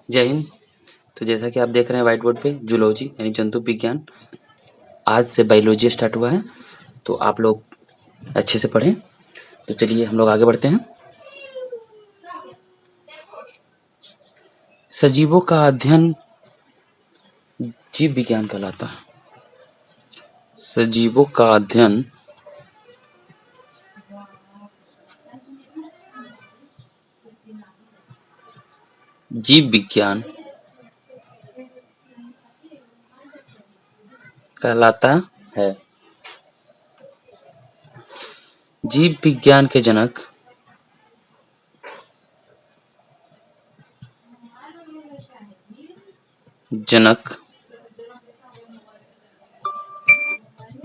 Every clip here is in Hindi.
जय हिंद। तो जैसा कि आप देख रहे हैं व्हाइट बोर्ड पे जूलॉजी यानी जंतु विज्ञान, आज से बायोलॉजी स्टार्ट हुआ है, तो आप लोग अच्छे से पढ़ें। तो चलिए हम लोग आगे बढ़ते हैं। सजीवों का अध्ययन जीव विज्ञान कहलाता है। सजीवों का अध्ययन जीव विज्ञान कहलाता है। जीव विज्ञान के जनक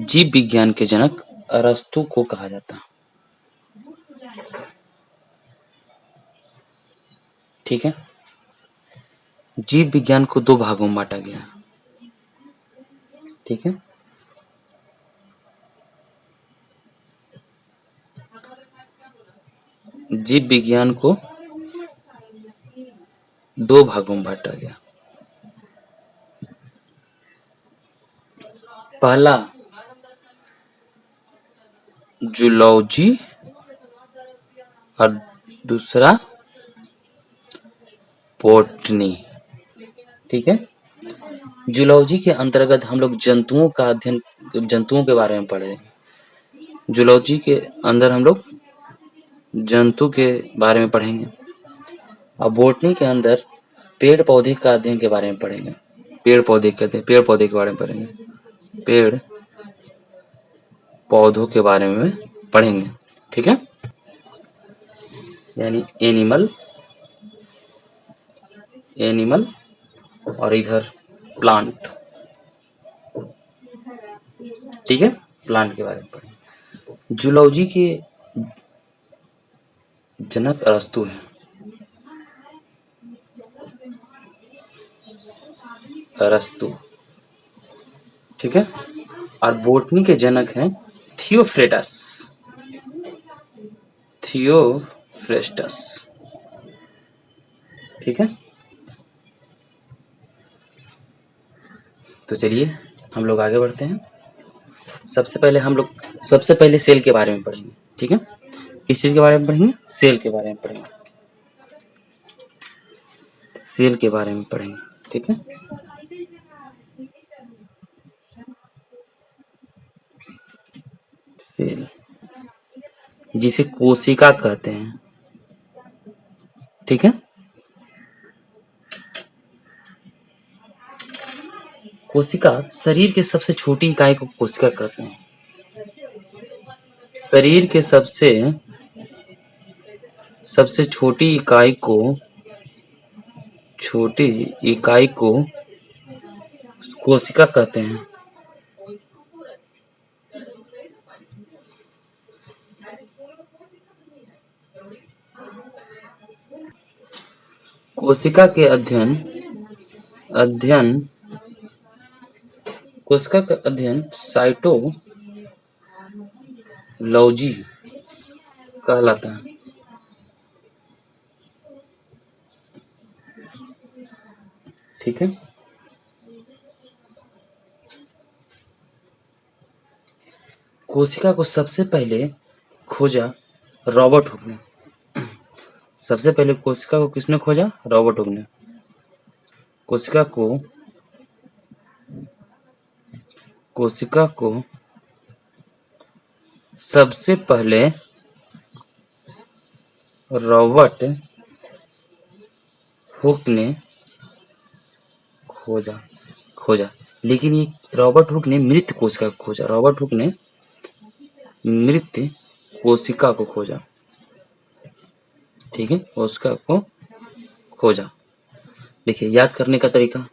जीव विज्ञान के जनक अरस्तु को कहा जाता है। ठीक है। जीव विज्ञान को दो भागों में बांटा गया है। ठीक है। जीव विज्ञान को दो भागों में बांटा गया। पहला जूलॉजी और दूसरा बॉटनी। ठीक है। जूलॉजी के अंतर्गत हम लोग जंतुओं का अध्ययन, जंतुओं के बारे में पढ़े। जूलॉजी के अंदर हम लोग जंतु के बारे में पढ़ेंगे और बॉटनी के अंदर पेड़ पौधे का अध्ययन के बारे में पढ़ेंगे। पेड़ पौधे कहते हैं, पेड़ पौधे के बारे में पढ़ेंगे। पेड़ पौधों के बारे में पढ़ेंगे। ठीक है। यानी एनिमल और इधर प्लांट। ठीक है। प्लांट के बारे में पढ़ेंगे। जूलॉजी के जनक अरस्तु हैं। अरस्तु। ठीक है। और बॉटनी के जनक हैं थियोफ्रेस्टस। ठीक है। तो चलिए हम लोग आगे बढ़ते हैं। सबसे पहले सेल के बारे में पढ़ेंगे। ठीक है। किस चीज के बारे में पढ़ेंगे? सेल के बारे में पढ़ेंगे। सेल के बारे में पढ़ेंगे। ठीक है। सेल जिसे कोशिका कहते हैं। ठीक है। कोशिका शरीर के सबसे छोटी इकाई को कोशिका कहते हैं। शरीर के सबसे छोटी इकाई को कोशिका कहते हैं। कोशिका का अध्ययन साइटोलॉजी कहलाता है। ठीक है। कोशिका को सबसे पहले खोजा रॉबर्ट हुक ने। सबसे पहले कोशिका को किसने खोजा? रॉबर्ट हुक ने। कोशिका को सबसे पहले रॉबर्ट हुक ने खोजा। लेकिन ये रॉबर्ट हुक ने मृत कोशिका को खोजा। रॉबर्ट हुक ने मृत कोशिका को खोजा। ठीक है। कोशिका को खोजा। देखिए याद करने का तरीका।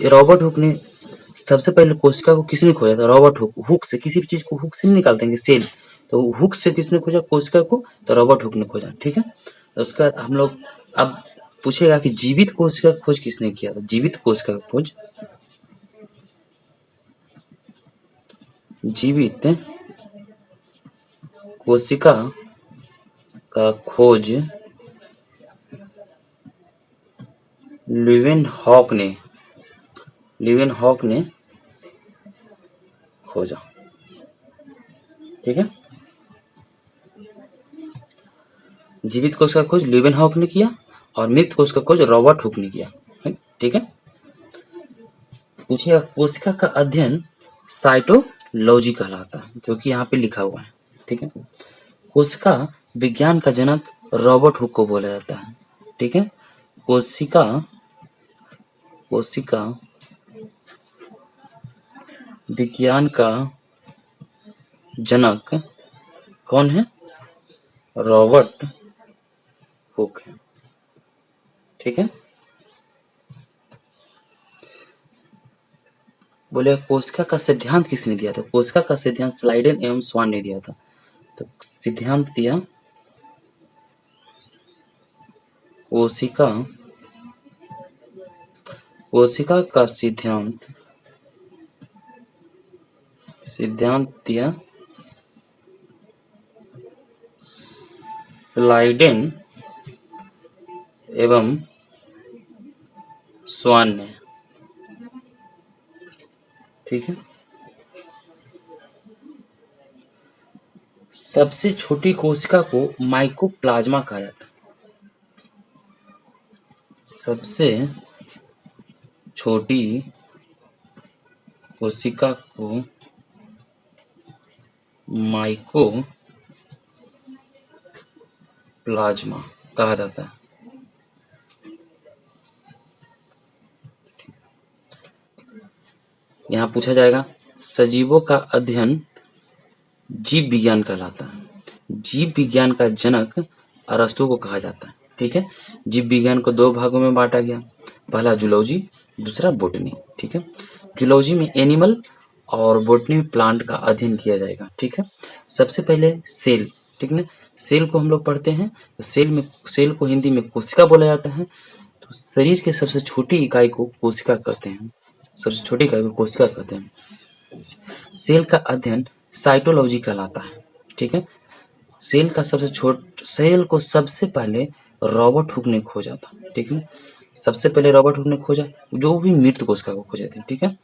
रॉबर्ट हुक ने सबसे पहले कोशिका को किसने खोजा था? Robert Hooke. हुक से किसी भी चीज को हुक से नहीं निकालते हैं, सेल। तो हुक से किसने खोजा कोशिका को? तो रॉबर्ट हुक ने खोजा। ठीक है। तो उसके बाद हम लोग अब पूछेगा कि जीवित कोशिका खोज किसने किया था? जीवित कोशिका खोज जीवित कोशिका का खोज लीवेनहॉक ने खोजा। ठीक है, जीवित कोश का खोज लीवेनहॉक ने किया और मृत कोश का खोज रॉबर्ट हुक ने किया। ठीक है, पूछेगा कोशिका का अध्ययन साइटोलॉजी कहलाता है, जो कि यहाँ पे लिखा हुआ है। ठीक है, कोशिका विज्ञान का जनक रॉबर्ट हुक को बोला जाता है। ठीक है, कोशिका विज्ञान का जनक कौन है? रॉबर्ट हुक है। ठीक है, बोले कोशिका का सिद्धांत किसने दिया था? कोशिका का सिद्धांत स्लाइडेन एवं स्वान ने दिया था। तो सिद्धांत दिया कोशिका का सिद्धांत दिया स्लाइडेन एवं स्वान ने। ठीक है, सबसे छोटी कोशिका को माइकोप्लाज्मा कहा जाता है। सबसे छोटी कोशिका को माइकोप्लाज्मा कहा जाता है। यहाँ पूछा जाएगा सजीवों का अध्ययन जीव विज्ञान कहलाता है। जीव विज्ञान का जनक अरस्तु को कहा जाता है। ठीक है, जीव विज्ञान को दो भागों में बांटा गया, पहला जूलॉजी, दूसरा बोटनी। ठीक है, जूलॉजी में एनिमल और बोटनी में प्लांट का अध्ययन किया जाएगा। ठीक है, सबसे पहले सेल। ठीक है, सेल को हम लोग पढ़ते हैं तो सेल को हिंदी में कोशिका बोला जाता है। तो शरीर के सबसे छोटी इकाई को कोशिका कहते हैं। सबसे छोटी इकाई को कोशिका कहते हैं। सेल का अध्ययन साइटोलॉजी कहलाता है। ठीक है, सेल को सबसे पहले रॉबर्ट हुक ने खोजा था। ठीक है, सबसे पहले रॉबर्ट हुक ने खोजा, जो भी मृत कोशिका को खोजे थे। ठीक है,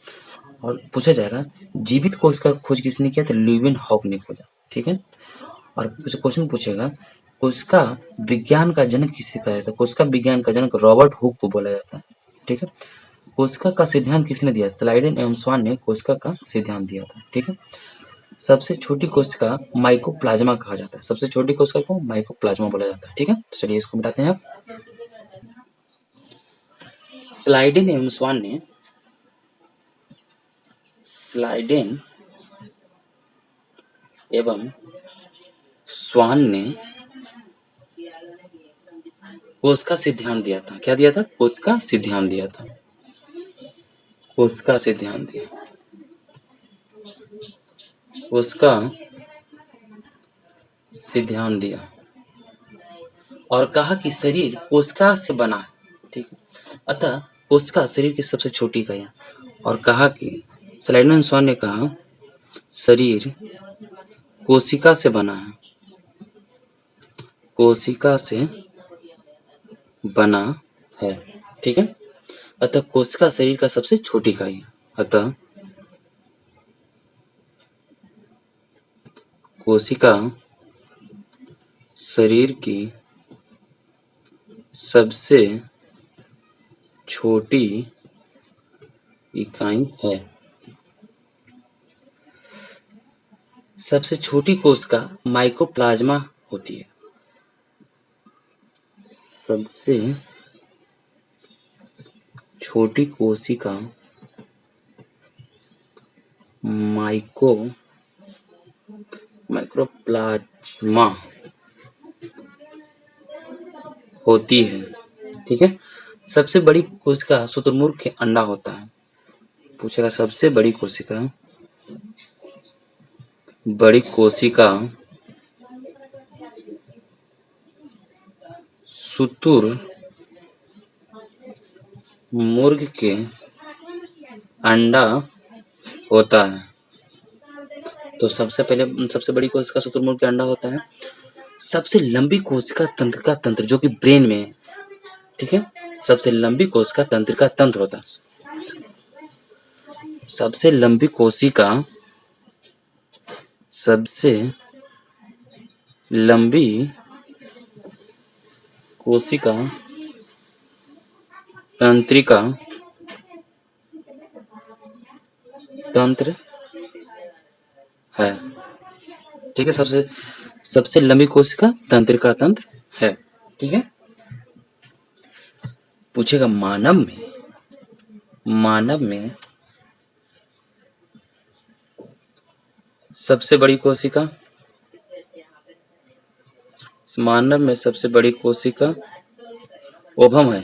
और पूछा जाएगा जीवित कोशिका का खोज किसने किया? तो लीवेनहॉक ने खोजा। ठीक है, और क्वेश्चन पूछेगा कोशिका विज्ञान का जनक किसे कहा जाता है? कोशिका विज्ञान का जनक रॉबर्ट हुक को बोला जाता है। ठीक है, कोशिका का सिद्धांत किसने दिया? स्लाइडेन एवं स्वान ने कोशिका का सिद्धांत दिया था। ठीक है, सबसे छोटी कोशिका माइकोप्लाज्मा कहा जाता है। सबसे छोटी कोशिका को माइकोप्लाज्मा बोला जाता है। ठीक है, तो चलिए इसको मिटाते हैं। स्लाइडेन एवं स्वान ने कोशिका सिद्धांत दिया था। क्या दिया था? कोशिका सिद्धांत दिया था। कोशिका सिद्धांत दिया और कहा कि शरीर कोशिका से बना है। ठीक है, अतः कोशिका शरीर की सबसे छोटी इकाई है। और कहा कि स्लाइडेन स्वान ने कहा शरीर कोशिका से बना है, कोशिका से बना है। ठीक है, अतः कोशिका शरीर का सबसे छोटी इकाई है। अतः कोशिका शरीर की सबसे छोटी इकाई है। सबसे छोटी कोशिका माइकोप्लाज्मा होती है। सबसे छोटी कोशिका माइक्रोप्लाज्मा होती है। ठीक है, सबसे बड़ी कोशिका शुतुरमुर्ग के अंडा होता है। पूछेगा सबसे बड़ी कोशिका शुतुरमुर्ग के अंडा होता है। तो सबसे बड़ी कोशिका शुतुरमुर्ग के अंडा होता है। सबसे लंबी कोशिका तंत्रिका तंत्र जो कि ब्रेन में है। ठीक है, सबसे लंबी कोशिका तंत्रिका तंत्र होता है। सबसे लंबी कोशिका, सबसे लंबी कोशिका तंत्रिका तंत्र है। ठीक है, सबसे लंबी कोशिका तंत्रिका तंत्र है। ठीक है, पूछेगा मानव में सबसे बड़ी कोशिका, मानव में सबसे बड़ी कोशिका ओवम है।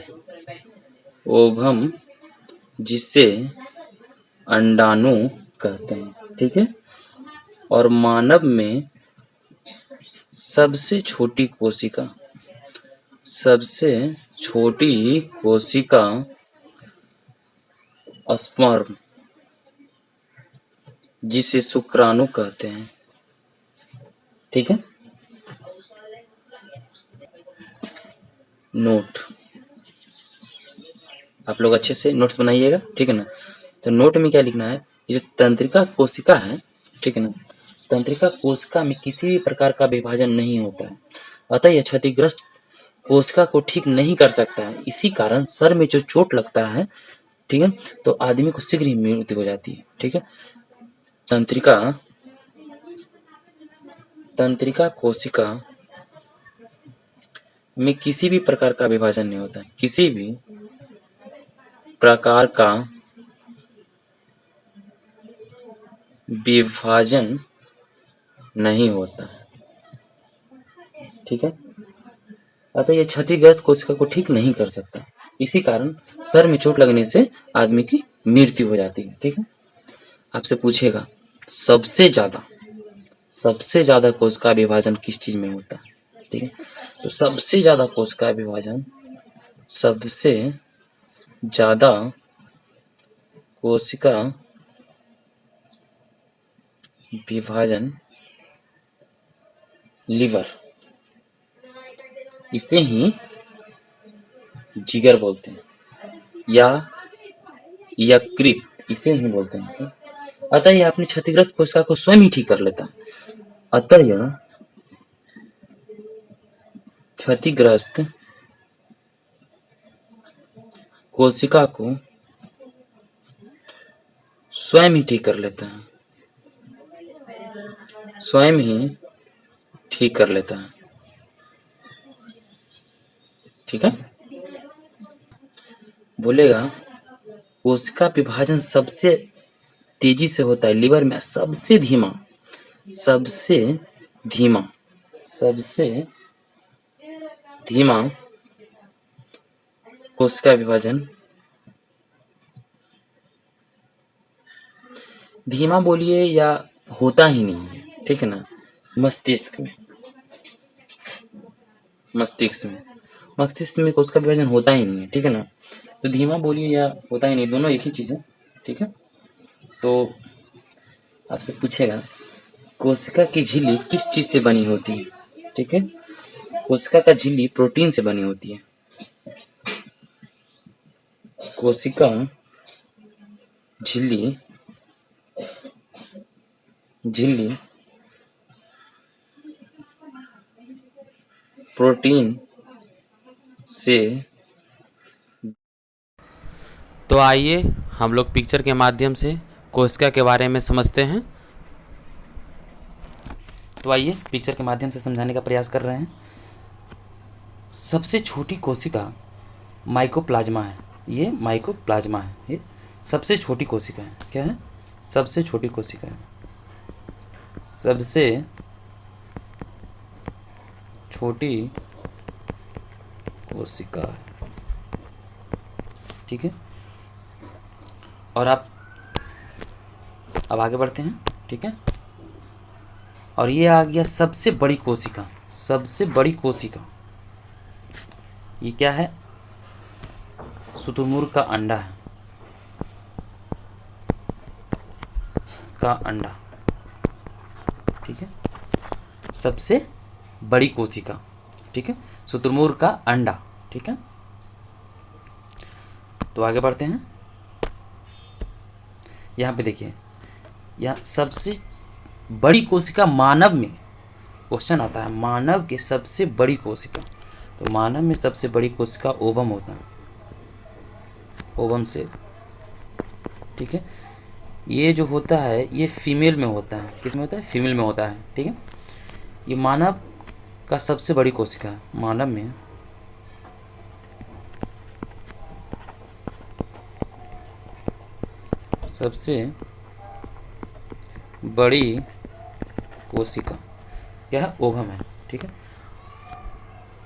ओवम, जिसे अंडाणु कहते हैं। ठीक है, और मानव में सबसे छोटी कोशिका, सबसे छोटी कोशिका स्पर्म, जिसे शुक्राणु कहते हैं। ठीक है, नोट, आप लोग अच्छे से नोट्स बनाइएगा। ठीक है ना, तो नोट में क्या लिखना है, ये जो तंत्रिका कोशिका है, ठीक है ना, तंत्रिका कोशिका में किसी भी प्रकार का विभाजन नहीं होता है, अतः यह क्षतिग्रस्त कोशिका को ठीक नहीं कर सकता है। इसी कारण सर में जो चोट लगता है, ठीक है, तो आदमी को शीघ्र ही मृत्यु हो जाती है। ठीक है, तंत्रिका कोशिका में किसी भी प्रकार का विभाजन नहीं होता है, किसी भी प्रकार का विभाजन नहीं होता है। ठीक है, अतः यह क्षतिग्रस्त कोशिका को ठीक नहीं कर सकता, इसी कारण सर में चोट लगने से आदमी की मृत्यु हो जाती है। ठीक है, आपसे पूछेगा सबसे ज्यादा कोशिका विभाजन किस चीज में होता है। ठीक है, तो सबसे ज्यादा कोशिका विभाजन, सबसे ज्यादा कोशिका विभाजन लीवर, इसे ही जिगर बोलते हैं, या यकृत, इसे ही बोलते हैं। अतः यह अपनी क्षतिग्रस्त कोशिका को स्वयं ही ठीक कर लेता है। अतः यह क्षतिग्रस्त कोशिका को स्वयं ही ठीक कर लेता है, स्वयं ही ठीक कर लेता है। ठीक है, बोलेगा कोशिका विभाजन सबसे तेजी से होता है लीवर में, सबसे धीमा कोशिका विभाजन, धीमा बोलिए या होता ही नहीं है। ठीक है ना, मस्तिष्क में कोशिका विभाजन होता ही नहीं है। ठीक है ना, तो धीमा बोलिए या होता ही नहीं, दोनों एक ही चीज है। ठीक है, तो आपसे पूछेगा कोशिका की झिल्ली किस चीज से बनी होती है। ठीक है, कोशिका का झिल्ली प्रोटीन से बनी होती है। कोशिका झिल्ली प्रोटीन से। तो आइए हम लोग पिक्चर के माध्यम से कोशिका के बारे में समझते हैं। तो आइए पिक्चर के माध्यम से समझाने का प्रयास कर रहे हैं। सबसे छोटी कोशिका माइकोप्लाज्मा है, ये माइकोप्लाज्मा है, ये सबसे छोटी कोशिका है। क्या है? सबसे छोटी कोशिका है, सबसे छोटी कोशिका है। ठीक है, और आप अब आगे बढ़ते हैं। ठीक है, और ये आ गया सबसे बड़ी कोशिका। सबसे बड़ी कोशिका ये क्या है? शुतुरमुर्ग का अंडा है, का अंडा। ठीक है, सबसे बड़ी कोशिका, ठीक है, शुतुरमुर्ग का अंडा। ठीक है, तो आगे बढ़ते हैं। यहाँ पे देखिए, यहाँ सबसे बड़ी कोशिका मानव में क्वेश्चन आता है, मानव की सबसे बड़ी कोशिका। तो मानव में सबसे बड़ी कोशिका ओवम होता है, ओवम से, ठीक है। ये जो होता है ये फीमेल में होता है, किस में होता है, फीमेल में होता है, ठीक है। ये मानव का सबसे बड़ी कोशिका है, मानव में सबसे बड़ी कोशिका क्या है, ओवम है, ठीक है।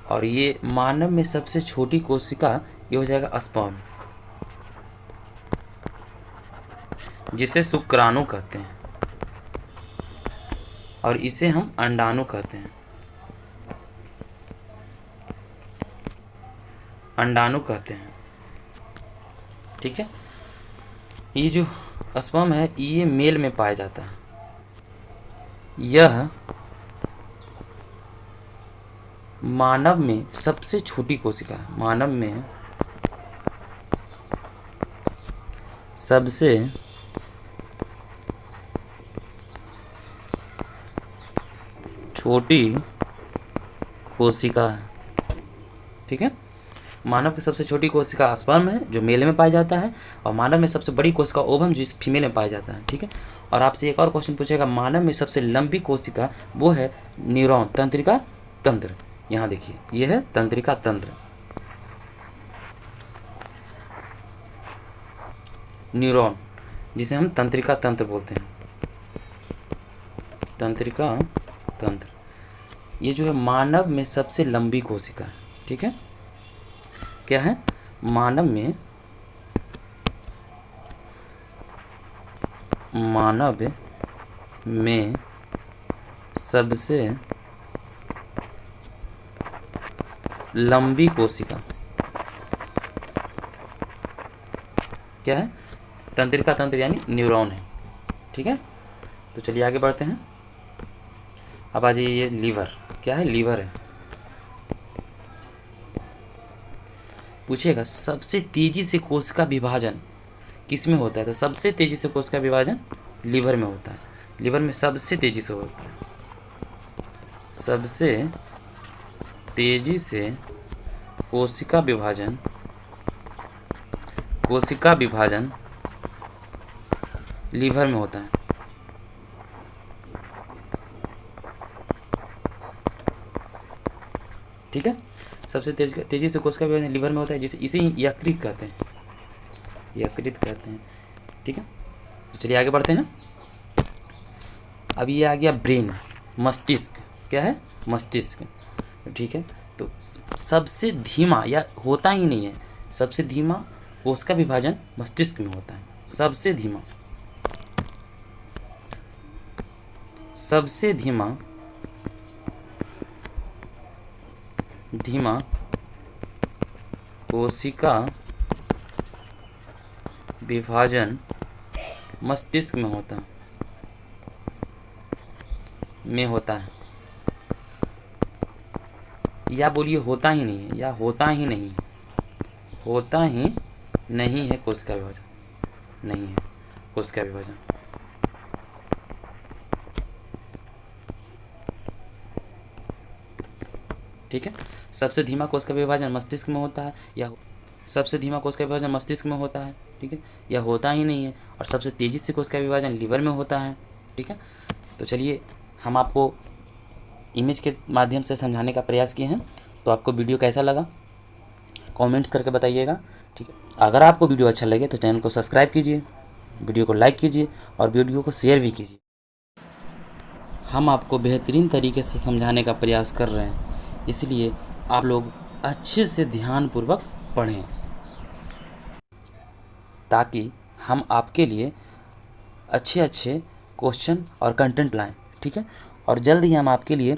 और ये मानव में सबसे छोटी कोशिका ये हो जाएगा स्पर्म, जिसे शुक्राणु कहते हैं, और इसे हम अंडाणु कहते हैं, अंडाणु कहते हैं, ठीक है। ये जो स्पर्म है ये मेल में पाया जाता है। यह मानव में सबसे छोटी कोशिका है, मानव में सबसे छोटी कोशिका है, ठीक है। मानव की सबसे छोटी कोशिका स्पर्म है जो मेल में पाया जाता है, और मानव में सबसे बड़ी कोशिका ओवम जिस फीमेल में पाया जाता है, ठीक है। और आपसे एक और क्वेश्चन पूछेगा, मानव में सबसे लंबी कोशिका वो है न्यूरॉन, तंत्रिका तंत्र। यहाँ देखिए ये है तंत्रिका तंत्र, न्यूरॉन जिसे हम तंत्रिका तंत्र बोलते हैं, तंत्रिका तंत्र। ये जो है मानव में सबसे लंबी कोशिका है, ठीक है। क्या है, मानव में सबसे लंबी कोशिका क्या है, तंत्रिका तंत्र यानी न्यूरॉन है, ठीक है। तो चलिए आगे बढ़ते हैं। अब आ जाइए, ये लीवर क्या है, लीवर है। पूछेगा सबसे तेजी से कोशिका विभाजन किस में होता है, तो सबसे तेजी से कोशिका विभाजन लीवर में होता है, लीवर में सबसे तेजी से होता है, सबसे तेजी से कोशिका विभाजन लीवर में होता है, ठीक है। सबसे तेजी से कोशिका विभाजन लीवर में होता है, जिसे इसे यकृत कहते हैं, यकृत कहते हैं, ठीक है। तो चलिए आगे बढ़ते हैं। अब ये आ गया ब्रेन, मस्तिष्क क्या है, मस्तिष्क, ठीक है। तो सबसे धीमा या होता ही नहीं है, सबसे धीमा कोशिका विभाजन मस्तिष्क में होता है, सबसे धीमा, सबसे धीमा कोशिका विभाजन मस्तिष्क में होता है, या बोलिए होता ही नहीं है, या होता ही नहीं है कोशिका विभाजन, नहीं है कोशिका विभाजन, ठीक है। सबसे धीमा कोशिका विभाजन मस्तिष्क में होता है, या सबसे धीमा कोशिका विभाजन मस्तिष्क में होता है, ठीक है, या होता ही नहीं है। और सबसे तेजी से कोशिका विभाजन लीवर में होता है, ठीक है। तो चलिए हम आपको इमेज के माध्यम से समझाने का प्रयास किए हैं। तो आपको वीडियो कैसा लगा कमेंट्स करके बताइएगा, ठीक है। अगर आपको वीडियो अच्छा लगे तो चैनल को सब्सक्राइब कीजिए, वीडियो को लाइक कीजिए और वीडियो को शेयर भी कीजिए। हम आपको बेहतरीन तरीके से समझाने का प्रयास कर रहे हैं, इसलिए आप लोग अच्छे से ध्यानपूर्वक पढ़ें, ताकि हम आपके लिए अच्छे क्वेश्चन और कंटेंट लाएं, ठीक है। और जल्द ही हम आपके लिए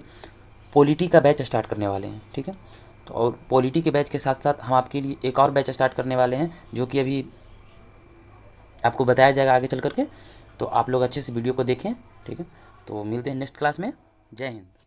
पॉलिटी का बैच स्टार्ट करने वाले हैं, ठीक है। तो और पॉलिटी के बैच के साथ साथ हम आपके लिए एक और बैच स्टार्ट करने वाले हैं, जो कि अभी आपको बताया जाएगा आगे चल करके। तो आप लोग अच्छे से वीडियो को देखें, ठीक है। तो मिलते हैं नेक्स्ट क्लास में। जय हिंद।